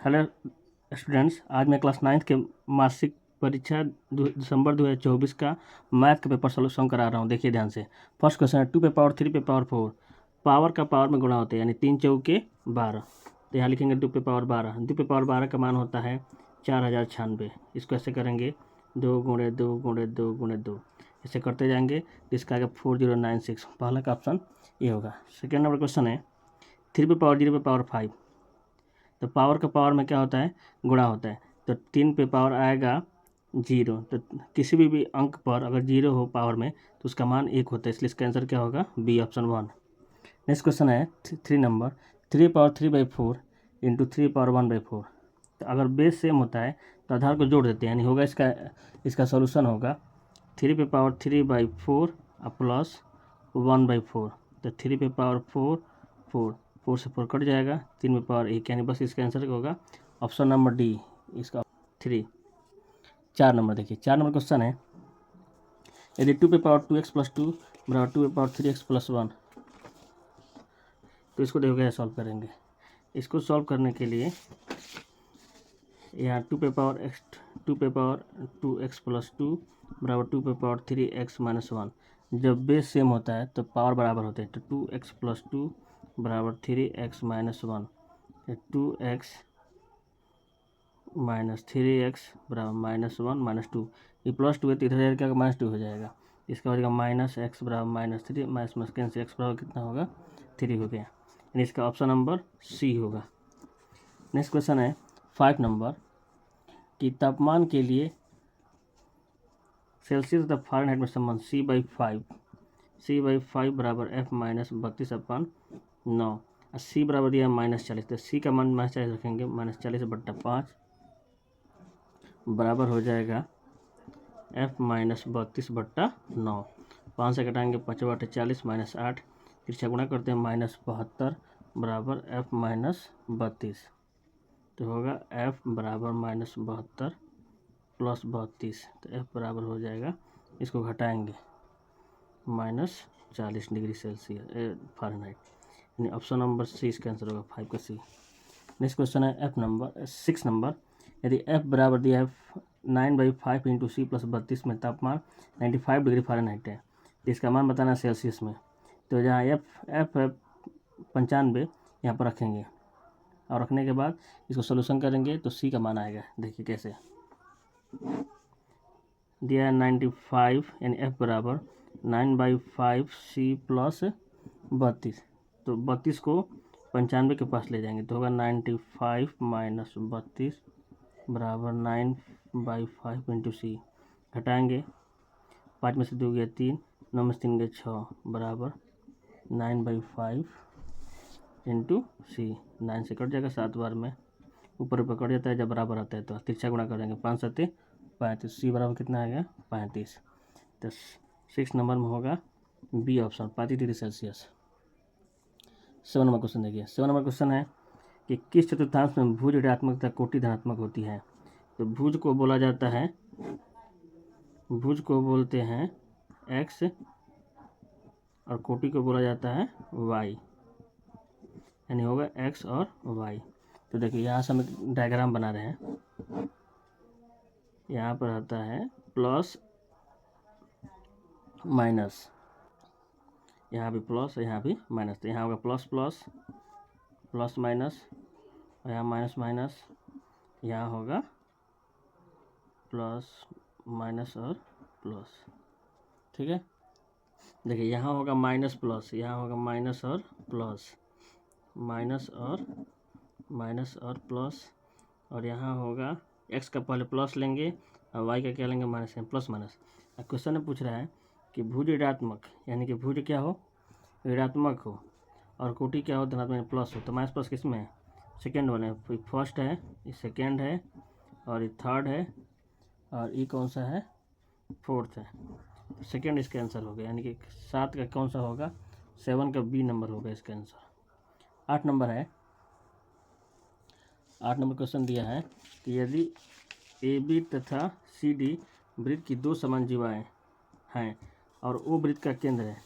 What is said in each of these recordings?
Hello students, आज मैं class 9th के मासिक परीक्षा दिसंबर 2024 का मैथ का पेपर सॉल्यूशन करा रहा हूँ। देखिए ध्यान से। फर्स्ट क्वेश्चन है 2 पे पावर 3 पे पावर 4 पावर का पावर में गुणा होता है, यानी 3 चौके 12। तो यहाँ लिखेंगे 2 पे पावर 12। 2 पे पावर 12 का मान होता है 4096। इसको ऐसे करेंगे 2 गुणे 2 गुणे 2 गुणे 2, ऐसे करते जाएंगे तो इसका आएगा 4096। पहला का ऑप्शन ये होगा। सेकेंड नंबर क्वेश्चन है 3 पे पावर 0 पे पावर 5। तो पावर का पावर में क्या होता है, गुणा होता है। तो 3 पे पावर आएगा 0। तो किसी भी अंक पर अगर 0 हो पावर में तो उसका मान 1 होता है, इसलिए इसका आंसर क्या होगा, बी ऑप्शन 1। नेक्स्ट क्वेश्चन है 3 नंबर 3 पावर 3/4 इंटू 3 पावर 1/4। तो अगर बेस सेम होता है तो आधार को जोड़ देते हैं, यानी होगा इसका सोल्यूशन होगा 3 पे पावर 3/4 प्लस 1/4। तो 3 पे पावर 4 से 4 कट जाएगा, 3 पे पावर 1, यानी बस इसका आंसर होगा ऑप्शन नंबर डी, इसका 3। 4 नंबर देखिए, 4 नंबर क्वेश्चन है यदि 2 पे पावर 2x प्लस 2 बराबर 2 पे पावर 3x प्लस 1। तो इसको देखो कैसे सॉल्व करेंगे। इसको सॉल्व करने के लिए यहाँ 2 पे पावर 2x प्लस 2 बराबर 2 पे पावर 3x माइनस 1। जब बेस सेम होता है तो पावर बराबर होते हैं। तो 2x प्लस 2 बराबर 3x minus 1। 2x minus 3x बराबर माइनस 1 माइनस 2। ये प्लस 2 है तो इधर क्या माइनस 2 हो जाएगा। इसका हो जाएगा माइनस एक्स बराबर minus 3 minus minus cancel, x बराबर कितना होगा 3 हो गया, यानी इसका ऑप्शन नंबर सी होगा। नेक्स्ट क्वेश्चन है 5 नंबर कि तापमान के लिए सेल्सियस तथा फ़ारेनहाइट में संबंध C/5 बराबर F माइनस 32/9। C बराबर दिया है -40। तो C का मान -40 रखेंगे, -40/5 बराबर हो जाएगा F माइनस 32/9। 5 से घटाएंगे 5/40 माइनस 8, तिरछा गुणा करते हैं -72 बराबर F माइनस 32। तो होगा F बराबर -72 प्लस 32। तो F बराबर हो जाएगा, इसको घटाएंगे -40 डिग्री सेल्सियस फ़ारेनहाइट, यानी ऑप्शन नंबर सी इसका आंसर होगा 5 का सी। नेक्स्ट क्वेश्चन है 6 नंबर यदि F बराबर दिया है 9/5 इंटू सी प्लस 32 में तापमान 95 डिग्री फ़ारेनहाइट है, तो इसका मान बताना सेल्सियस में। तो जहाँ F है 95 यहाँ पर रखेंगे और रखने के बाद इसको सोल्यूशन करेंगे तो सी का मान आएगा। देखिए कैसे दिया है 95, यानी F बराबर 9/5 सी प्लस 32। तो 32 को 95 के पास ले जाएंगे तो होगा 95 माइनस 32 बराबर 9/5 इंटू सी। घटाएंगे 5 में से 2 गया 3, 9 में से 3 गया 6 बराबर 9/5 इंटू सी। 9 से कट जाएगा 7 बार में, ऊपर ऊपर कट जाता है, जब बराबर आता है तो तिरछा गुणा कर देंगे 5 7 35। सी बराबर कितना आ गया 35। तो 6 नंबर में होगा B option 35 degree Celsius. 7 number question देखिए। 7 नंबर क्वेश्चन है कि किस चतुर्थांश में भुज ऋणात्मक तथा कोटि धनात्मक होती है। तो भुज को बोला जाता है, भुज को बोलते हैं x और कोटि को बोला जाता है y, यानी होगा x और y। तो देखिए यहाँ से हम एक डायग्राम बना रहे हैं। यहाँ पर आता है प्लस माइनस, यहाँ भी प्लस यहाँ भी माइनस। तो यहाँ होगा प्लस प्लस प्लस माइनस, और यहाँ माइनस माइनस, यहाँ होगा प्लस माइनस और प्लस। ठीक है, देखिए यहाँ होगा माइनस प्लस, यहाँ होगा माइनस और प्लस, माइनस और प्लस, और यहाँ होगा x का पहले प्लस लेंगे और y का क्या लेंगे माइनस, प्लस माइनस। क्वेश्चन में पूछ रहा है कि भुज ऋणात्मक, यानी कि भुज क्या हो ऋणात्मक हो और कोटि क्या हो धनात्मक प्लस हो। तो माइनस प्लस किस में है, सेकेंड वन है, फर्स्ट है, ये सेकेंड है, और ये थर्ड है, और ये कौन सा है फोर्थ है। तो सेकेंड इसका आंसर हो गया, यानी कि 7 का कौन सा होगा 7 का बी नंबर होगा इसका आंसर। 8 नंबर है, 8 नंबर क्वेश्चन दिया है कि यदि ए बी तथा सी डी वृत्त की 2 समान जीवाएँ हैं और ओ वृत्त का केंद्र है।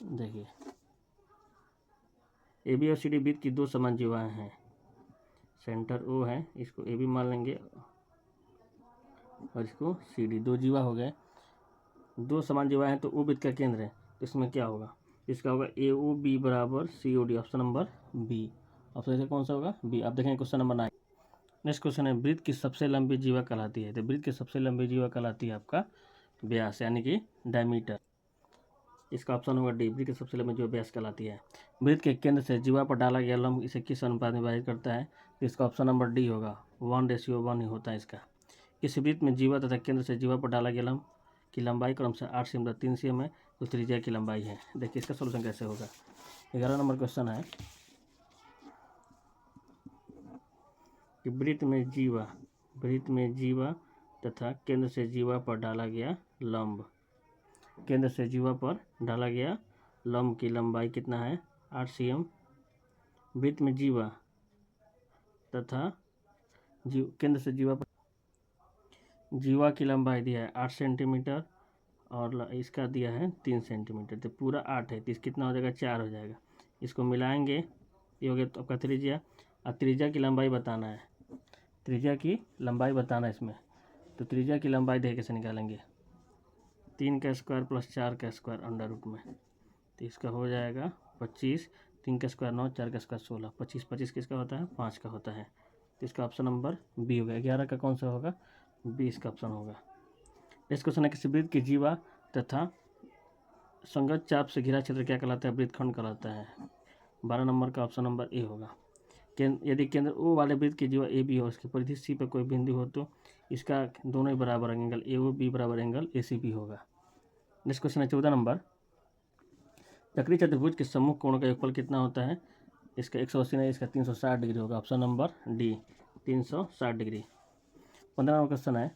देखिए ए बी और सी डी वृत्त की 2 समान जीवाएँ हैं, सेंटर ओ है, इसको ए भी मान लेंगे और इसको सी डी। दो जीवा हो गए, दो समान जीवा हैं तो ओ वृत्त का केंद्र है, तो इसमें क्या होगा, इसका होगा ए ओ बी बराबर C O D, option number B. Option इसका कौन सा होगा, बी। आप देखेंगे क्वेश्चन नंबर 9। नेक्स्ट क्वेश्चन है, वृत्त की सबसे लंबी जीवा कहलाती है। तो वृत्त की सबसे लंबी जीवा कहलाती है आपका व्यास, यानी कि डायमीटर। इसका ऑप्शन होगा डी, वृत्त की सबसे लंबी जीवा व्यास कहलाती है। वृत्त के केंद्र से जीवा पर डाला गया लंब इसे किस अनुपात में विभाजित करता है, तो इसका ऑप्शन नंबर डी होगा, 1:1 ही होता है इसका। किसी वृत्त में जीवा तथा केंद्र से जीवा पर डाला गया लंब की लंबाई क्रमशः 8 सेमी 3 सेमी है, तो त्रिज्या की लंबाई है। देखिए इसका सोल्यूशन कैसे होगा। 11 नंबर क्वेश्चन है कि वृत्त में जीवा तथा केंद्र से जीवा पर डाला गया लंब, केंद्र से जीवा पर डाला गया लंब की लंबाई कितना है, 8 cm। वृत्त में जीवा तथा केंद्र से जीवा पर जीवा की लंबाई दिया है 8 सेंटीमीटर और इसका दिया है 3 सेंटीमीटर, तो पूरा 8 है, तो इस कितना हो जाएगा, 4 हो जाएगा। इसको मिलाएंगे, ये हो गया तो आपका त्रिज्या। और त्रिज्या की लंबाई बताना है, त्रिज्या की लंबाई बताना है इसमें। तो त्रिज्या की लंबाई देख कैसे निकालेंगे, 3 का स्क्वायर प्लस 4 का स्क्वायर अंडर रूट में, तो इसका हो जाएगा 25, 3 का स्क्वायर 9, 4 का स्क्वायर 16, 25 25 किसका होता है, 5 का होता है। तो इसका ऑप्शन नंबर बी होगा। 11 का कौन सा होगा, 20 का ऑप्शन होगा। नेक्स्ट क्वेश्चन है, किसी वृत्त की जीवा तथा संगत चाप से घिरा क्षेत्र क्या कहलाता है, वृत्तखंड कहलाता है। 12 नंबर का ऑप्शन नंबर ए होगा। यदि केंद्र ओ वाले वृत्त की जीवा ए बी हो, उसकी परिधि सी पर कोई बिंदु हो तो इसका दोनों ही बराबर एंगल ए ओ बी बराबर एंगल ए सी बी होगा। नेक्स्ट क्वेश्चन है 14 नंबर, चक्रीय चतुर्भुज के सम्मुख कोण का योगफल कितना होता है, इसका 180 नहीं, इसका 360 डिग्री होगा, option number D, 360 degree. 15 number question है,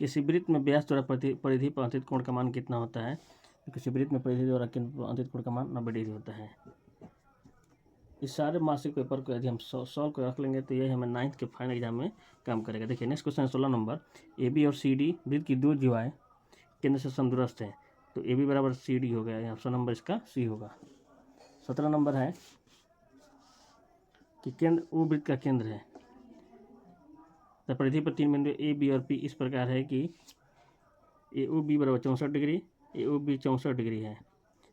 किसी वृत्त में व्यास द्वारा परिधि पर अंतित कोण का मान कितना होता है, तो किसी वृत्त में परिधि द्वारा अंतित कोण का मान 90 डिग्री होता है। इस सारे मासिक पेपर को यदि हम सॉल्व कर रख लेंगे तो ये हमें 9th के फाइनल एग्जाम में काम करेगा। देखिए नेक्स्ट क्वेश्चन है 16 नंबर, ए बी और सी डी वृत्त की दो जीवाएं केंद्र से समदूरस्थ है, तो ए बी बराबर सी डी हो गया, ऑप्शन नंबर इसका सी होगा। 17 नंबर है कि केंद्र ओ वृत्त का केंद्र है, तो परिधि पर 3 बिंदु ए बी और पी इस प्रकार है कि ए ओ बी बराबर 64 डिग्री, ए ओ बी 64 डिग्री है,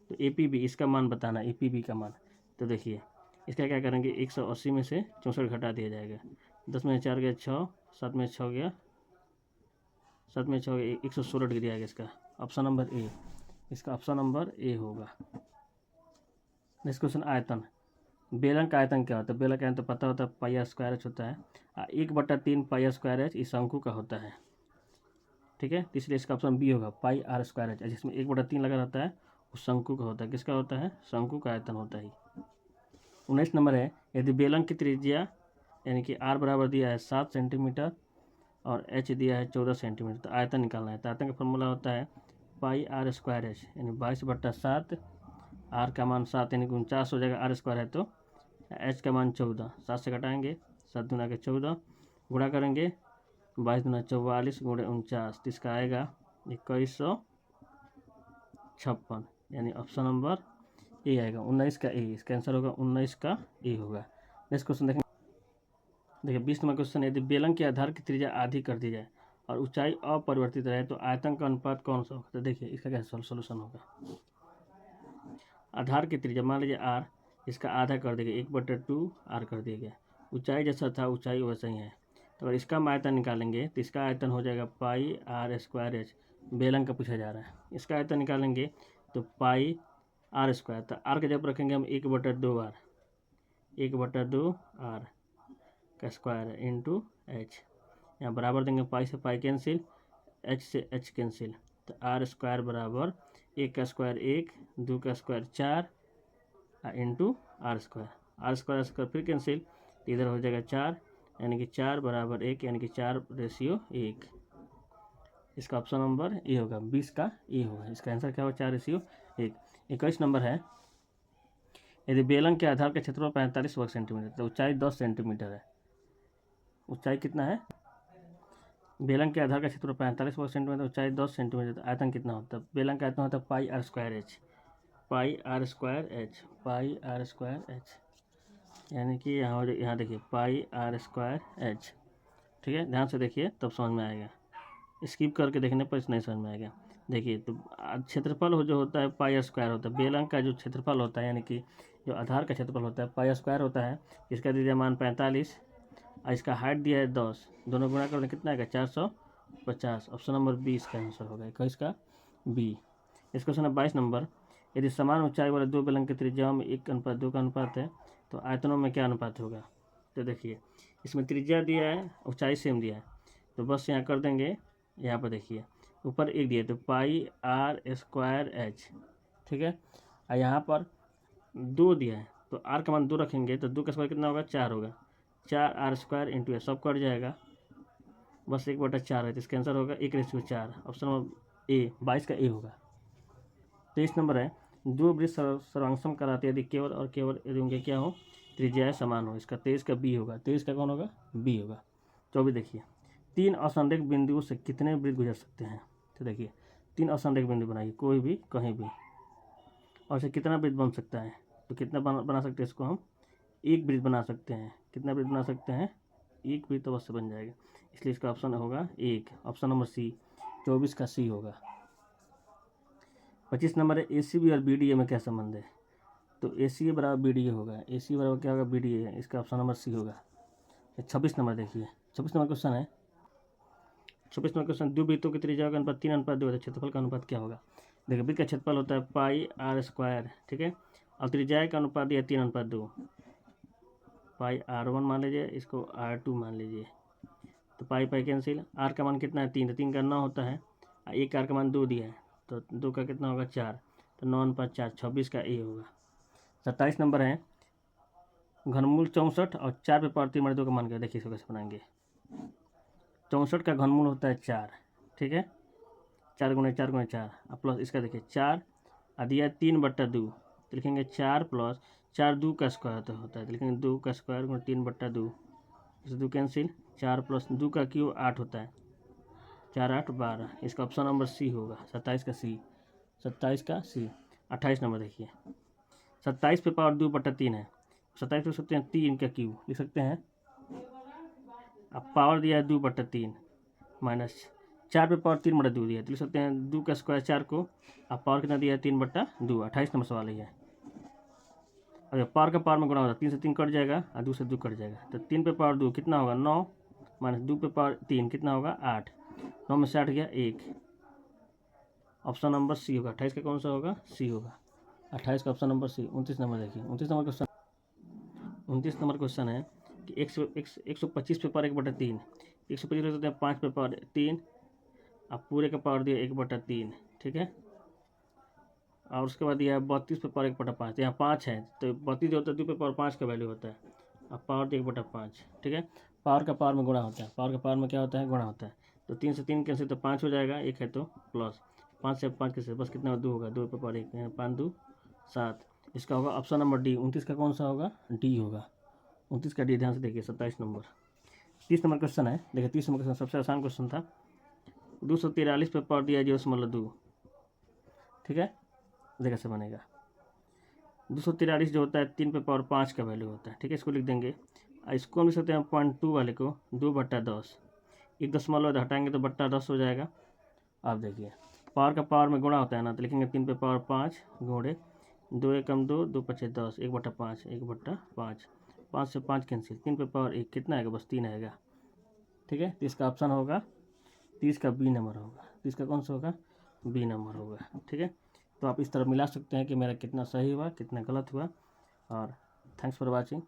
तो ए पी बी इसका मान बताना, ए पी बी का मान। तो देखिए इसका क्या करेंगे, 180 में से 64 घटा दिया जाएगा, 10 में 4 गया 6, 7 में 6 गया 116 डिग्री आएगा इसका, ऑप्शन नंबर ए, इसका ऑप्शन नंबर ए होगा। नेक्स्ट क्वेश्चन, आयतन। बेलन का आयतन क्या होता है, बेलन का आयतन तो पता होता है पाई आर स्क्वायर एच होता है, 1/3 पाई आर स्क्वायर एच इस शंकु का होता है, ठीक है। इसलिए इसका ऑप्शन बी होगा, पाई आर स्क्वायर एच, जिसमें 1/3 लगा रहता है उस शंकु का होता है, किसका होता है, शंकु का आयतन होता है। 19 नंबर है, यदि बेलन की त्रिज्या यानी कि आर बराबर दिया है 7 सेंटीमीटर और एच दिया है 14 सेंटीमीटर, तो आयतन निकालना है। तो आयतन का फॉर्मूला होता है पाई आर स्क्वायर एच, यानी 22/7, आर का मान 7 यानी कि 49 हो जाएगा, आर स्क्वायर है तो एच का मान 14, 7 से घटाएंगे 7 दूना के 14, गुणा करेंगे 22 दूना 44 गुणे 49, तो इसका आएगा 2156, यानी ऑप्शन नंबर ए आएगा, 19 का ए, इसका आंसर होगा 19 का ए होगा। नेक्स्ट क्वेश्चन देखें, देखिए 20 नंबर क्वेश्चन, यदि बेलन के आधार की त्रिज्या आधी कर दी जाए और ऊंचाई अपरिवर्तित रहे तो आयतन का अनुपात कौन सा होगा। तो देखिए इसका क्या सोल्यूशन होगा, आधार की त्रिज्या मान लीजिए आर, इसका आधा कर दिया 1/2 आर कर दिया गया, ऊंचाई जैसा था ऊंचाई वैसा ही है, तो अगर इसका हम आयतन निकालेंगे तो इसका आयतन हो जाएगा पाई आर स्क्वायर एच, बेलन का पूछा जा रहा है, इसका आयतन निकालेंगे तो पाई आर स्क्वायर, तो आर का जब रखेंगे हम 1/2 आर, 1/2 आर का स्क्वायर इंटू एच, यहाँ बराबर देंगे, पाई से पाई कैंसिल, एच से एच कैंसिल, तो आर स्क्वायर बराबर 1 का स्क्वायर 1, 2 का स्क्वायर 4 इंटू आर स्क्वायर फिर कैंसिल, तो इधर हो जाएगा 4, यानी कि 4 बराबर 1, यानी कि 4:1, इसका ऑप्शन नंबर ए होगा, 20 का ए होगा, इसका आंसर क्या होगा 4:1। 21 नंबर है, यदि बेलन के आधार का क्षेत्रफल 45 वर्ग सेंटीमीटर तो ऊंचाई 10 सेंटीमीटर है, ऊंचाई कितना है, बेलन के आधार का क्षेत्रफल 45 वर्ग सेंटीमीटर, ऊंचाई 10 सेंटीमीटर, तो आयतन कितना होता है, बेलन का आयतन होता है pi r square h, pi r square h, pi r square h. यानी कि यहाँ देखिए पाई आर स्क्वायर एच। ठीक है, ध्यान से देखिए तब समझ में आएगा, स्किप करके देखने पर नहीं समझ में आएगा। देखिए तो क्षेत्रफल जो होता है पाई स्क्वायर होता है, बेलंग का जो क्षेत्रफल होता है यानी कि जो आधार का क्षेत्रफल होता है पाई स्क्वायर होता है। इसका दीजिए मान 45 और इसका हाइट दिया है 10, दोनों गुणा करने कितना आएगा 450। ऑप्शन नंबर बी इसका आंसर होगा, इसका बी। इस क्वेश्चन है 22 नंबर, यदि समान ऊंचाई वाले दो बेलंग की त्रिज्याओं में 1:2 का अनुपात है तो आयतनों में क्या अनुपात होगा। तो देखिए इसमें त्रिज्या दिया है, ऊंचाई सेम दिया है, तो बस यहाँ कर देंगे। यहाँ पर देखिए ऊपर 1 दिया है तो पाई आर स्क्वायर एच। ठीक है, और यहाँ पर 2 दिया है तो आर का मान 2 रखेंगे तो 2 का स्क्वायर कितना होगा 4 होगा, 4 आर स्क्वायर इंटू एच, सब कट जाएगा, बस 1/4 है तो इसका आंसर होगा 1/4। ऑप्शन नंबर ए 22 का ए होगा। 23 नंबर है, दो वृत्त सर्वांगसम कराते यदि केवल और केवल यदि उनके क्या हो त्रिज्याएं समान हो। इसका 23 का बी होगा, 23 का कौन होगा बी होगा। 24 देखिए, 3 असंरेख बिंदुओं से कितने वृत्त गुजर सकते हैं। तो देखिए 3 असंरेख बिंदु बनाइए कोई भी कहीं भी, और इसे कितना वृत्त बन सकता है। तो कितना बना सकते हैं इसको हम, एक वृत्त बना सकते हैं। कितना वृत्त बना सकते हैं, एक वृत्त अवश्य बन जाएगा, इसलिए इसका ऑप्शन होगा एक, ऑप्शन नंबर सी 24 का सी होगा। 25 नंबर है, ए सी बी और बी डी ए में क्या संबंध है। तो ए सी ए बराबर बी डी ए होगा, ए सी बराबर क्या होगा बी डी ए, इसका ऑप्शन नंबर सी होगा। 26 नंबर देखिए, 26 नंबर क्वेश्चन है, 26 नंबर क्वेश्चन, द्विवृत्तों की त्रिज्या का अनुपात 3:2 है, क्षेत्रफल का अनुपात क्या होगा। देखिए वृत्त का क्षेत्रफल होता है पाई आर स्क्वायर, ठीक है, और त्रिज्या का अनुपात दिया 3:2, पाई R1 मान लीजिए, इसको R2 मान लीजिए, तो पाई पाई कैंसिल, आर का मान कितना है 3, तो 3 का 9 होता है, एक आर का मान 2 दिया है तो 2 का कितना होगा 4, तो 9:4, 26 का ए होगा। 27 नंबर है, घनमूल 64 और 4 पे पावर 3 बटे 2 का मान क्या, देखिए इसको कैसे बनाएंगे। 64 का घनमूल होता है 4, ठीक है, 4 गुणे 4 गुणे 4, अब प्लस इसका देखिए 4 और दिया 3/2, तो लिखेंगे 4 प्लस 4 2 का स्क्वायर होता है, तो लिखेंगे 2 का स्क्वायर गुणे 3/2, इसे 2 कैंसिल, 4 प्लस 2 का क्यूब 8 होता है, 4 8 12, इसका ऑप्शन नंबर सी होगा, 27 का सी, 27 का सी। 28 नंबर देखिए, 27 पे पावर 2/3 है, 27 पे सकते हैं 3 का क्यूब लिख सकते हैं, अब पावर दिया है 2/3 माइनस 4 पे पावर 3/2 दिया है तो लिख सकते हैं 2 का स्क्वायर 4 को, अब पावर कितना दिया है 3/2। 28 नंबर सवाल ही है। अगर पावर का पावर में गुणा होगा 3 से 3 कट जाएगा और 2 से 2 कट जाएगा, तो 3 पे पावर 2 कितना होगा 9, माइनस 2 पे पावर 3 कितना होगा 8, 9 में से 8 गया 1, ऑप्शन नंबर सी होगा। 28 का कौन सा होगा सी होगा, 28 का ऑप्शन नंबर सी। 29 नंबर देखिए, 29 नंबर क्वेश्चन, 29 नंबर क्वेश्चन है कि 125 पे पावर 1/3, 125 लिख सकते हैं 5 पे पावर 3, अब पूरे का पावर दिया 1/3, ठीक है, और उसके बाद दिया है 32 पे पावर 1/5, यहाँ 5 है तो 32 जो होता है 2 पे पावर 5 का वैल्यू होता है, अब पावर दिया 1/5, ठीक है, पावर का पावर में गुणा होता है, पावर का पावर में क्या होता है गुणा होता है, तो 3 से 3 कैंसिल तो 5 हो जाएगा, एक है तो प्लस 5 से 5 कैसे बस कितना 2 होगा, 2 पे पावर 1, 5 2 7, इसका होगा ऑप्शन नंबर डी। 29 का कौन सा होगा डी होगा, 29 का डी। ध्यान से देखिए। 27 नंबर, 30 नंबर क्वेश्चन है, देखिए 30 नंबर क्वेश्चन सबसे आसान क्वेश्चन था, 243 पे पावर दिया 0.2, ठीक है, देखिए कैसे बनेगा। 243 जो होता है 3 पे पावर 5 का वैल्यू होता है, ठीक है, इसको लिख देंगे, इसको हम लिख सकते हैं 0.2 वाले को 2/10, 1 हटाएंगे तो /10 हो जाएगा। आप देखिए पावर का पावर में गुणा होता है ना, तो लिखेंगे 3 पे पावर 5 गुणे 2 एकम 2, 2 पचे 10, 1/5, 1/5, 5 से 5 कैंसिल, 3 पे पावर 1 कितना आएगा बस 3 आएगा, ठीक है, तो इसका ऑप्शन होगा 30 का बी नंबर होगा, 30 का कौन सा होगा बी नंबर होगा, ठीक है। तो आप इस तरह मिला सकते हैं कि मेरा कितना सही हुआ कितना गलत हुआ। और थैंक्स फॉर वॉचिंग।